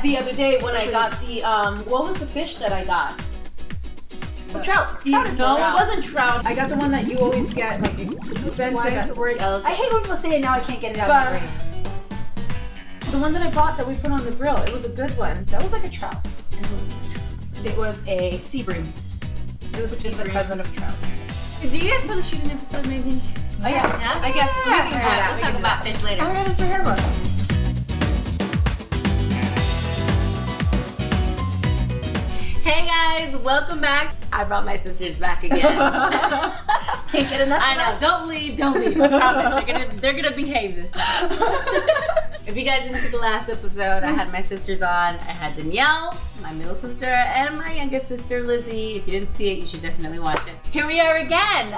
The other day when I got the, what was the fish that I got? Trout. No, it wasn't trout. I got the one that you always get, like, it's expensive. I hate when people say it now, I can't get it out of my brain. The one that I bought that we put on the grill, it was a good one. That was like a trout. It was a sea bream, which is the cousin of trout. Do you guys want to shoot an episode maybe? Oh yeah, I guess we can do Alright, that. we'll talk about fish later. Oh my god, that's her hair book. Hey guys, welcome back. I brought my sisters back again. Can't get enough. I know. Don't leave. I promise. They're gonna behave this time. If you guys didn't see the last episode, I had my sisters on. I had Danielle, my middle sister, and my youngest sister, Lizzie. If you didn't see it, you should definitely watch it. Here we are again,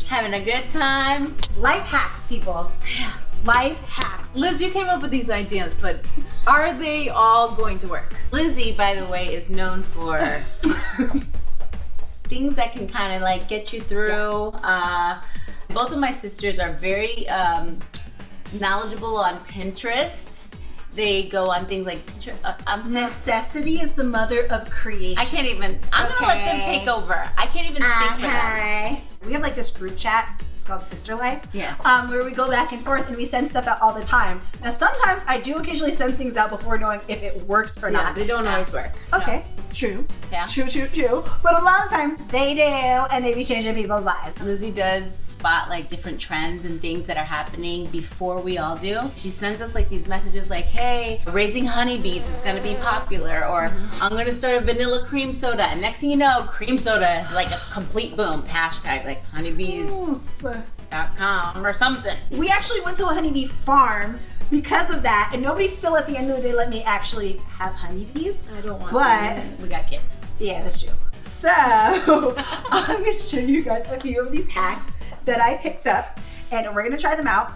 having a good time. Life hacks, people. Life hacks. Liz, you came up with these ideas, but are they all going to work? Lizzie, by the way, is known for things that can kind of like get you through. Yes. Both of my sisters are very knowledgeable on Pinterest. They go on things like necessity is the mother of creation. I can't even. I'm gonna let them take over. I can't even speak for them. We have like this group chat. It's called Sister Life. Yes. Where we go back and forth and we send stuff out all the time. Now sometimes I do occasionally send things out before knowing if it works or not. They don't always work. Okay. No. True. Yeah. True. But a lot of times they do, and they be changing people's lives. Lizzie does spot like different trends and things that are happening before we all do. She sends us like these messages like, hey, raising honeybees is gonna be popular, or I'm gonna start a vanilla cream soda, and next thing you know, cream soda is like a complete boom. Hashtag like honeybees.com or something. We actually went to a honeybee farm because of that, and nobody still at the end of the day let me actually have honeybees. I don't want honeybees. We got kids. Yeah, that's true. So I'm gonna show you guys a few of these hacks that I picked up, and we're gonna try them out.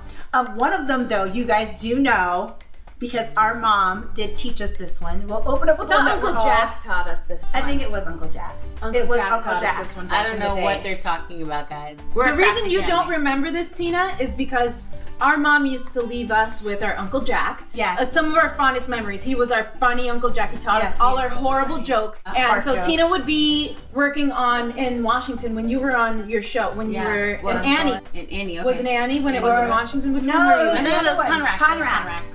One of them though, you guys do know, because our mom did teach us this one. We'll open up with one that Uncle Jack taught us this one. I think it was Uncle Jack. Uncle Jack. This one I don't know what they're talking about, guys. The reason you don't remember this, Tina, is because our mom used to leave us with our Uncle Jack. Yes. Some of our fondest memories. He was our funny Uncle Jack. He taught us all our horrible jokes. And so jokes. Tina would be working in Washington when you were on your show, when you were in Annie. In Annie, okay. Was it Annie when it was in Washington? No, that was Conrack.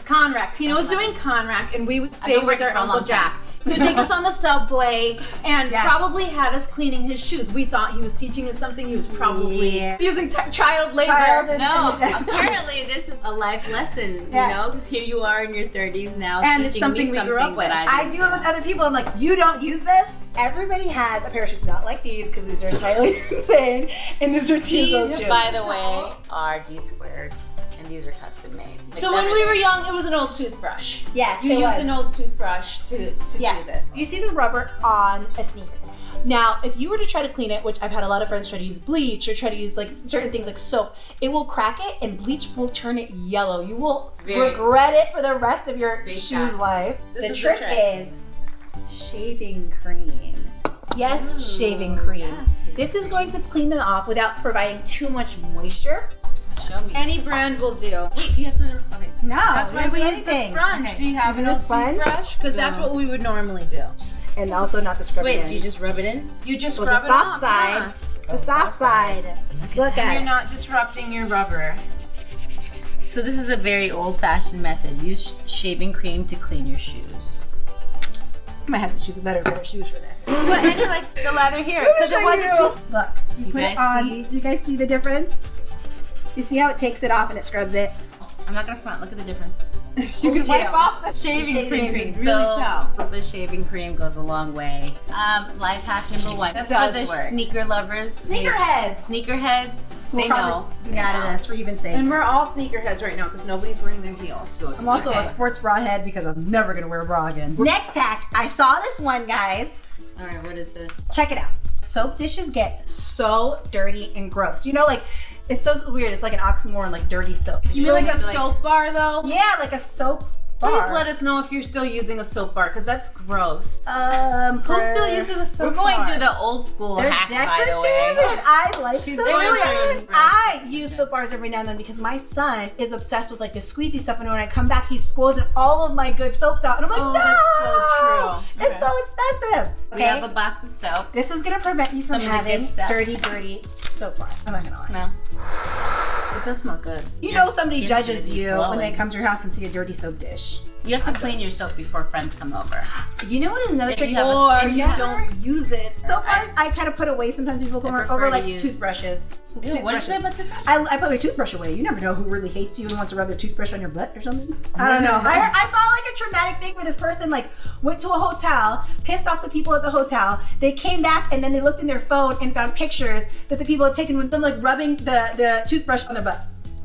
Conrack. Tina was doing Conrack, and we would stay with our Uncle Jack. He would take us on the subway and probably had us cleaning his shoes. We thought he was teaching us something. He was probably using child labor. No, apparently this is a life lesson, you know, because here you are in your 30s now, and teaching it's something me we grew up with. I do it with other people. I'm like, you don't use this? Everybody has a pair of shoes, not like these, because these are entirely insane, and these are Tina's shoes. By the way, are D squared. These are custom made. So when we were young, it was an old toothbrush. Yes, you used an old toothbrush to do this. You see the rubber on a sneaker. Now, if you were to try to clean it, which I've had a lot of friends try to use bleach or try to use like certain things like soap, it will crack it and bleach will turn it yellow. You will regret it for the rest of your shoes life. The trick is shaving cream. Yes, shaving cream. Yes. This is going to clean them off without providing too much moisture. Show me. Any brand will do. Wait, do you have some? Okay. No, that's why we use the sponge. Okay. Do you have an old toothbrush? Because that's what we would normally do. And also not the scrub. Wait, so you just rub it in? You just scrub it off. The soft side. Look at it. You're not disrupting your rubber. So this is a very old-fashioned method. Use shaving cream to clean your shoes. I might have to choose a better pair of shoes for this. But and like the leather here, because it wasn't too. Look, you put it on. Do you guys see the difference? You see how it takes it off and it scrubs it? I'm not gonna front. Look at the difference. You can wipe off the shaving cream. So the shaving cream goes a long way. Life hack number 1. That's for the sneaker lovers. Sneakerheads. They know. Be mad at us for even saying. And we're all sneakerheads right now because nobody's wearing their heels. I'm also a sports bra head because I'm never gonna wear a bra again. Next hack. I saw this one, guys. All right, what is this? Check it out. Soap dishes get so dirty and gross. You know, like. It's so weird. It's like an oxymoron, like dirty soap. You mean like a soap bar, though? Yeah, like a soap bar. Please let us know if you're still using a soap bar, because that's gross. Who For- still uses a soap bar? We're going through the old school They're hack, decorative, by the way. and I like She's soap going bars. through- I use soap bars every now and then because my son is obsessed with like the squeezy stuff, and when I come back, he squeezing all of my good soaps out, and I'm like, Oh, no, that's so true. it's so expensive. We have a box of soap. This is gonna prevent you from Some of the having good stuff. dirty soap bars. I'm not gonna lie. Smell. It does smell good. You Your know somebody skin's judges gonna be you when they glowing. come to your house and see a dirty soap dish. You have to clean your soap before friends come over. You know what another If trick you have a- or if you you have- don't use it. soap bars I kind of put away sometimes when people come prefer over, to like use- toothbrushes. Ew, what did you say about toothbrush? I put my toothbrush away. You never know who really hates you and wants to rub their toothbrush on your butt or something. I don't know. I saw like a traumatic thing where this person like went to a hotel, pissed off the people at the hotel. They came back and then they looked in their phone and found pictures that the people had taken with them like rubbing the toothbrush on their butt.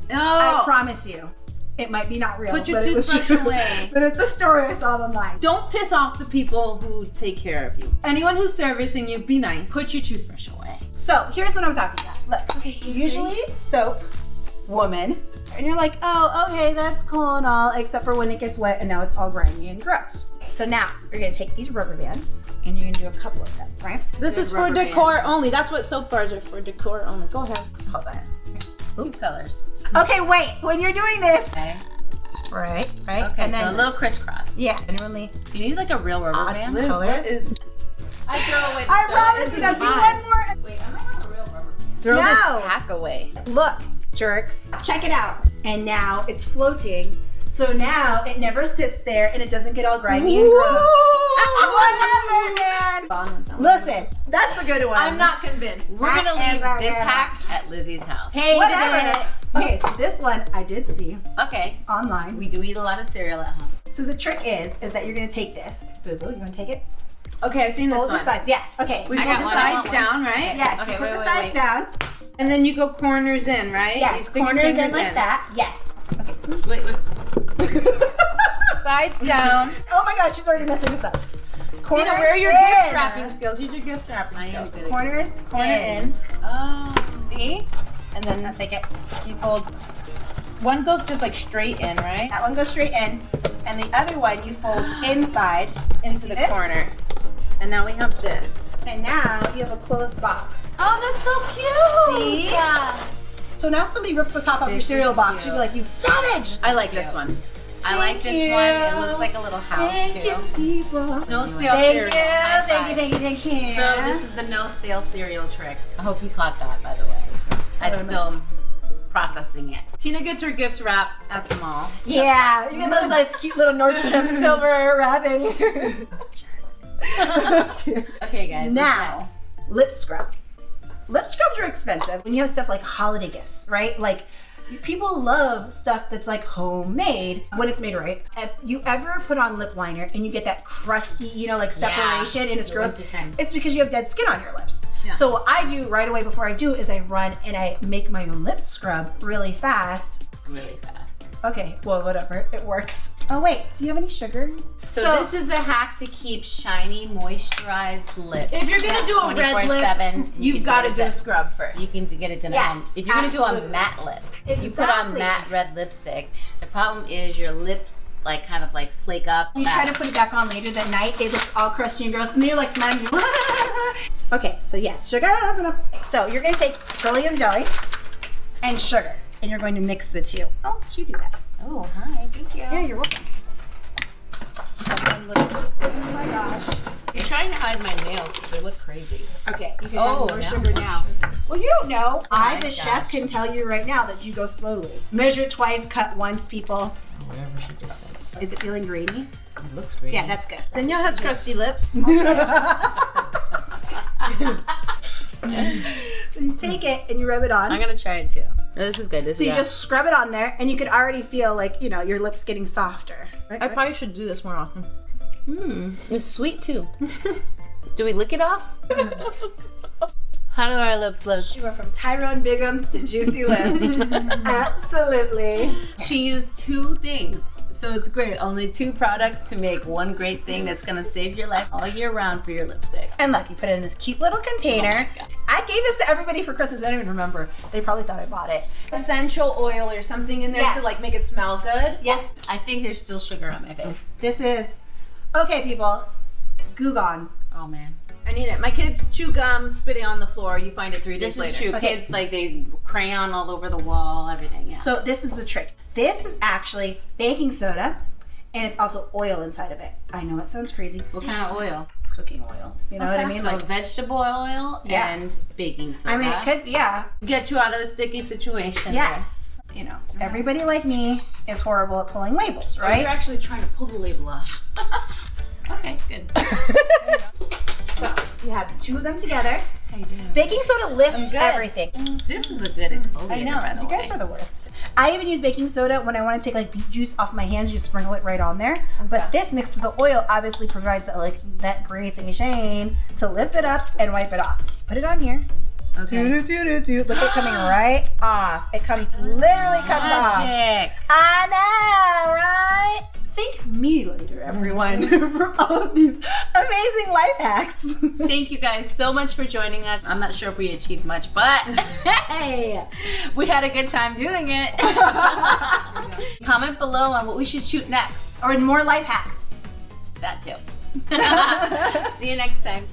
No. I promise you. It might be not real. Put your but it was toothbrush true. away. But it's a story I saw online. Don't piss off the people who take care of you. Anyone who's servicing you, be nice. Put your toothbrush away. So here's what I'm talking about. Look, Okay, usually soap, woman, and you're like, oh, okay, that's cool and all, except for when it gets wet and now it's all grimy and gross. So now you're gonna take these rubber bands and you're gonna do a couple of them, right? This is for rubber decor bands. only. That's what soap bars are for, decor only. Go ahead. Hold on. Two colors. Okay, wait. When you're doing this, Okay. right, Okay, and then so a little crisscross. yeah, genuinely. Do you need like a real rubber Odd band? Liz, What is? I throw away the I soap. promise you. Now do one more. Wait, I might have a real rubber band. Throw No. this pack away. Look, jerks. Check it out. And now it's floating. So now it never sits there and it doesn't get all grimy and gross. Whatever, man. Listen, that's a good one. I'm not convinced. We're gonna leave this hack at Lizzie's house. Hey, Whatever. Okay, so this one I did see Okay. online. We do eat a lot of cereal at home. So the trick is that you're gonna take this. Boo boo, you wanna take it? Okay, I've seen this Fold the one. sides. Yes. Okay. We I put got the one, I sides want down, right? Yes. Okay, you put wait, the wait, sides wait. down. And then you go corners in, right? You Yes. stick your Corners in fingers like that. Yes. Okay. Wait. Sides down. Oh my God, she's already messing this up. Corners Tina, where are your in. gift wrapping skills? Use your gift wrapping I am skills. good at Corners. Corner in. Oh. See? And then I'll take it. you fold. One goes just like straight in, right? That one goes straight in, and the other one you fold inside Into the this. corner. And now we have this. And now you have a closed box. Oh, that's so cute. See? Yeah. So now somebody rips the top off your This cereal is box, cute. you'd be like, you savage! I like this one. I like Thank this you. one. It looks like a little house Thank too. you, people. No stale Thank cereal. you, High thank you, five. thank you, thank you. So this is the no stale cereal trick. I hope you caught that, by the way. I still am processing it. Tina gets her gifts wrapped at the mall. Yeah, you get those nice cute little Nordstrom silver wrapping. Okay, guys. Now, What's lip scrub. Lip scrubs are expensive when you have stuff like holiday gifts, right? Like, people love stuff that's like homemade when it's made right. If you ever put on lip liner and you get that crusty, you know, like separation and it's the gross, wintertime. it's because you have dead skin on your lips. Yeah. So what I do right away before I do is I run and I make my own lip scrub really fast. really fast? Okay, well, whatever, it works. Oh wait, do you have any sugar? So this is a hack to keep shiny, moisturized lips. If you're gonna do a red lip, 24/7, you've got to do a scrub first. You can get it done Yes, at home. If you're gonna do a absolutely. matte lip, you put on Exactly. matte red lipstick. The problem is your lips like kind of like flake up. You try to put it back on later that night, it looks all crusty and gross, and you're like smiling. Okay, so yes, sugar is enough. So you're gonna take petroleum jelly and sugar, and you're going to mix the two. Oh, so you do that. Oh, hi, thank you. Yeah, you're welcome. Oh my gosh. You're trying to hide my nails because they look crazy. Okay, you can Oh, add more now sugar now. Well, you don't know. I, my the chef, gosh. can tell you right now that you go slowly. Measure twice, cut once, people. Whatever she just said. Is it feeling grainy? It looks great. Yeah, that's good. Danielle has crusty lips. So you take it and you rub it on. I'm gonna try it too. No, this is good. This So you is just scrub it on there, and you can already feel like, you know, your lips getting softer. Right? I probably should do this more often. it's sweet too. Do we lick it off? How do our lips look? She went from Tyrone Bigums to Juicy Lips. Absolutely. She used 2 things, so it's great. Only 2 products to make one great thing that's gonna save your life all year round for your lipstick. And look, you put it in this cute little container. Oh, I gave this to everybody for Christmas. I don't even remember. They probably thought I bought it. Essential oil or something in there to like make it smell good. Yes. I think there's still sugar on my face. This is, okay people, Goo Gone. Oh man. I need it. My kids chew gum, spit it on the floor. You find it 3 days later. This is true. Okay. Kids, like, they crayon all over the wall, everything, yeah. So this is the trick. This is actually baking soda, and it's also oil inside of it. I know it sounds crazy. What kind of oil? Cooking oil. You know what I mean? So vegetable oil and baking soda. I mean, it could, yeah. Get you out of a sticky situation. Yes. You know, everybody like me is horrible at pulling labels, Right? right? You're actually trying to pull the label off. Okay, good. So you have 2 of them together. How you doing? Baking soda lifts everything. This is a good exfoliator, I know. by the You way. guys are the worst. I even use baking soda when I want to take like beet juice off my hands. You just sprinkle it right on there. But this mixed with the oil obviously provides that greasy shine to lift it up and wipe it off. Put it on here. Okay. Look at it coming right off. It comes literally comes off. Magic. I know, right? Thank me later, everyone, for all of these amazing life hacks. Thank you guys so much for joining us. I'm not sure if we achieved much, but hey, we had a good time doing it. Comment below on what we should shoot next. Or more life hacks. That too. See you next time.